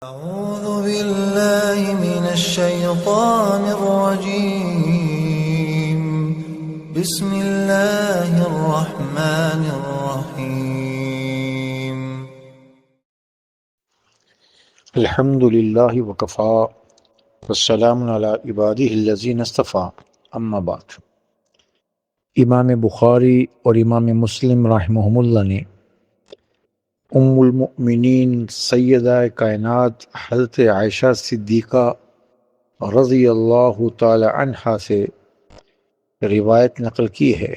أعوذ بالله من الشيطان الرجيم بسم الله الرحمن الرحيم الحمد للہ وکفا والسلام علی عبادہ الذین اصطفیٰ اما بعد۔ امام بخاری اور امام مسلم رحمہم اللہ نے ام المؤمنین سیدہ کائنات حضرت عائشہ صدیقہ رضی اللہ تعالی عنہا سے روایت نقل کی ہے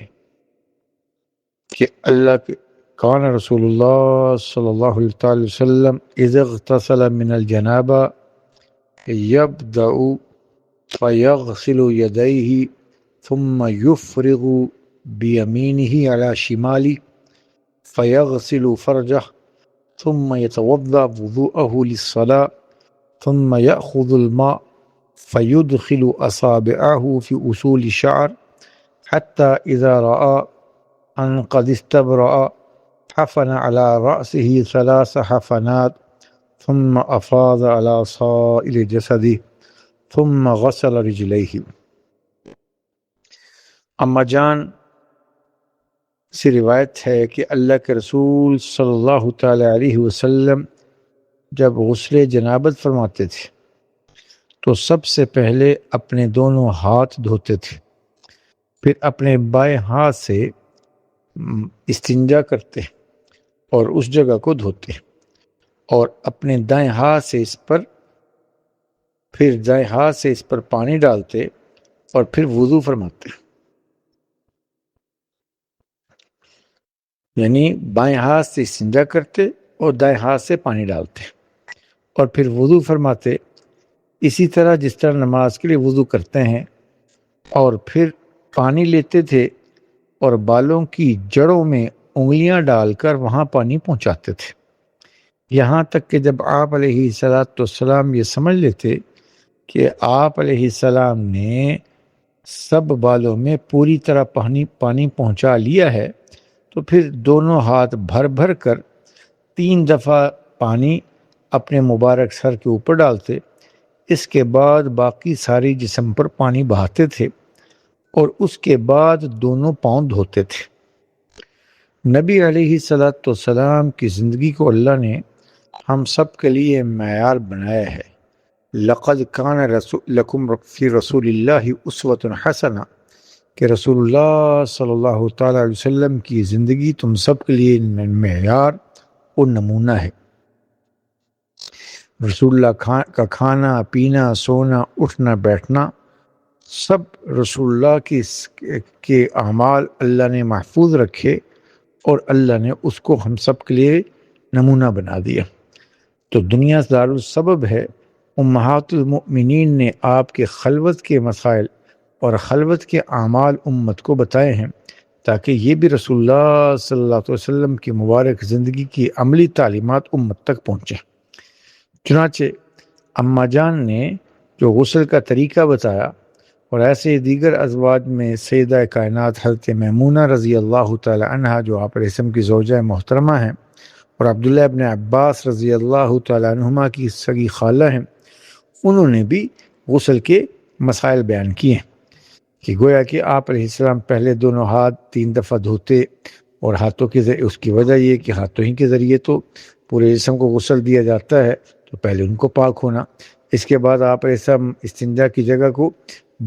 کہ اللہ کے کان رسول اللہ صلی اللہ علیہ وسلم اذا اغتسل من الجنابہ یبدأ فیغسل یدیہ ثم یفرغ بیمینہ علی شمالہ فیغسل فرجہ ثم يتوضأ وضوءه للصلاة ثم يأخذ الماء فيدخل أصابعه في أصول الشعر حتى إذا رأى أن قد استبرأ حفن على رأسه 3 حفنات ثم أفاض على سائر جسده ثم غسل رجليه۔ اما جان سے روایت ہے کہ اللہ کے رسول صلی اللہ تعالی علیہ وسلم جب غسل جنابت فرماتے تھے تو سب سے پہلے اپنے دونوں ہاتھ دھوتے تھے، پھر اپنے بائیں ہاتھ سے استنجا کرتے اور اس جگہ کو دھوتے اور اپنے دائیں ہاتھ سے اس پر پانی ڈالتے اور پھر وضو فرماتے، یعنی بائیں ہاتھ سے استنجا کرتے اور دائیں ہاتھ سے پانی ڈالتے اور پھر وضو فرماتے، اسی طرح جس طرح نماز کے لیے وضو کرتے ہیں، اور پھر پانی لیتے تھے اور بالوں کی جڑوں میں انگلیاں ڈال کر وہاں پانی پہنچاتے تھے، یہاں تک کہ جب آپ علیہ السلام یہ سمجھ لیتے کہ آپ علیہ السلام نے سب بالوں میں پوری طرح پانی پہنچا لیا ہے تو پھر دونوں ہاتھ بھر بھر کر 3 دفعہ پانی اپنے مبارک سر کے اوپر ڈالتے، اس کے بعد باقی ساری جسم پر پانی بہاتے تھے اور اس کے بعد دونوں پاؤں دھوتے تھے۔ نبی علیہ السلام کی زندگی کو اللہ نے ہم سب کے لیے معیار بنایا ہے۔ لقد کان لکم فی رسول اللہ اسوۃ حسنہ، کہ رسول اللہ صلی اللہ تعالی علیہ وسلم کی زندگی تم سب کے لیے معیار اور نمونہ ہے۔ رسول اللہ کا کھانا پینا سونا اٹھنا بیٹھنا سب رسول اللہ کے اعمال اللہ نے محفوظ رکھے اور اللہ نے اس کو ہم سب کے لیے نمونہ بنا دیا۔ تو دنیا دارالسبب ہے، امہات المؤمنین نے آپ کے خلوت کے مسائل اور خلوت کے اعمال امت کو بتائے ہیں تاکہ یہ بھی رسول اللہ صلی اللہ علیہ وسلم کی مبارک زندگی کی عملی تعلیمات امت تک پہنچیں۔ چنانچہ اما جان نے جو غسل کا طریقہ بتایا اور ایسے دیگر ازواج میں سیدہ کائنات حضرت میمونہ رضی اللہ تعالی عنہا جو آپ علیہ السلام کی زوجہ محترمہ ہیں اور عبداللہ ابن عباس رضی اللہ تعالی عنہما کی سگی خالہ ہیں، انہوں نے بھی غسل کے مسائل بیان کیے ہیں کہ گویا کہ آپ علیہ السلام پہلے دونوں ہاتھ 3 دفعہ دھوتے اور ہاتھوں کے ذریعے، اس کی وجہ یہ کہ ہاتھوں ہی کے ذریعے تو پورے جسم کو غسل دیا جاتا ہے، تو پہلے ان کو پاک ہونا، اس کے بعد آپ علیہ السلام استنجا کی جگہ کو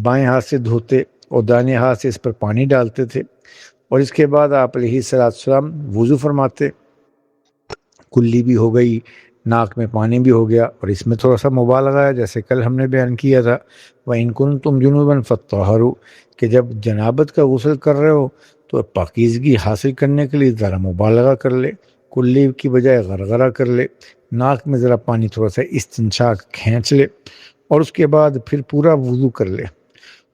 بائیں ہاتھ سے دھوتے اور دائیں ہاتھ سے اس پر پانی ڈالتے تھے، اور اس کے بعد آپ علیہ السلام وضو فرماتے، کلی بھی ہو گئی، ناک میں پانی بھی ہو گیا، اور اس میں تھوڑا سا مبالغہ ہے جیسے کل ہم نے بیان کیا تھا، وَإِن كُنتُمْ جُنُوبًا فَطَّهَّرُوا، کہ جب جنابت کا غسل کر رہے ہو تو پاکیزگی حاصل کرنے کے لیے ذرا مبالغہ کر لے، کلی کی بجائے غرغرہ کر لے، ناک میں ذرا پانی تھوڑا سا استنشاق کھینچ لے، اور اس کے بعد پھر پورا وضو کر لے۔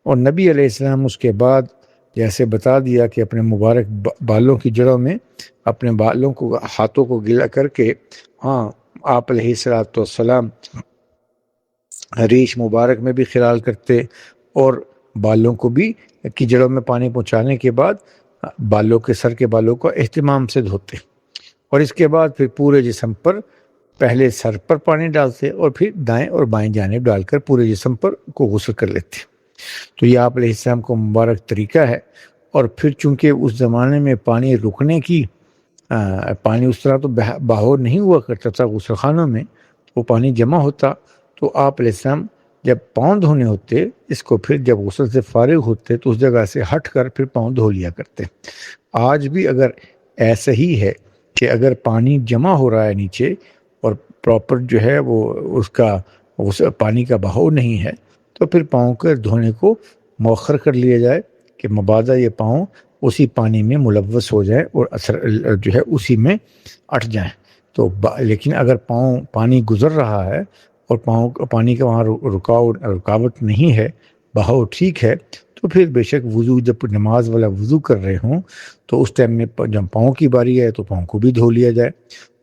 اور نبی علیہ السلام اس کے بعد جیسے بتا دیا کہ اپنے مبارک بالوں کی جڑوں میں اپنے بالوں کو ہاتھوں کو گیلا کر کے آپ علیہ السلام ریش مبارک میں بھی خلال کرتے اور بالوں کو بھی کی جڑوں میں پانی پہنچانے کے بعد بالوں کے سر کے بالوں کو اہتمام سے دھوتے، اور اس کے بعد پھر پورے جسم پر پہلے سر پر پانی ڈالتے اور پھر دائیں اور بائیں جانب ڈال کر پورے جسم پر کو غسل کر لیتے۔ تو یہ آپ علیہ السلام کو مبارک طریقہ ہے۔ اور پھر چونکہ اس زمانے میں پانی رکنے کی پانی اس طرح تو باہر نہیں ہوا کرتا تھا غسل خانوں میں، وہ پانی جمع ہوتا، تو آپ علیہ السلام جب پاؤں دھونے ہوتے اس کو پھر جب غسل سے فارغ ہوتے تو اس جگہ سے ہٹ کر پھر پاؤں دھو لیا کرتے۔ آج بھی اگر ایسا ہی ہے کہ اگر پانی جمع ہو رہا ہے نیچے اور پراپر جو ہے وہ اس کا پانی کا بہاؤ نہیں ہے، تو پھر پاؤں کے دھونے کو مؤخر کر لیا جائے کہ مبادا یہ پاؤں اسی پانی میں ملوث ہو جائے اور اثر جو ہے اسی میں اٹھ جائیں۔ تو لیکن اگر پانی گزر رہا ہے اور پانی کا وہاں رکاوٹ نہیں ہے، بہاؤ ٹھیک ہے، تو پھر بے شک وضو جب نماز والا وضو کر رہے ہوں تو اس ٹائم میں جب پاؤں کی باری ہے تو پاؤں کو بھی دھو لیا جائے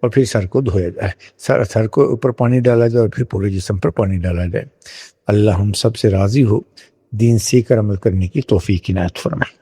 اور پھر سر کو دھویا جائے، سر کو اوپر پانی ڈالا جائے اور پھر پورے جسم پر پانی ڈالا جائے۔ اللہ ہم سب سے راضی ہو، دین سیکھ کر عمل کرنے کی توفیق عنایت فرمائے۔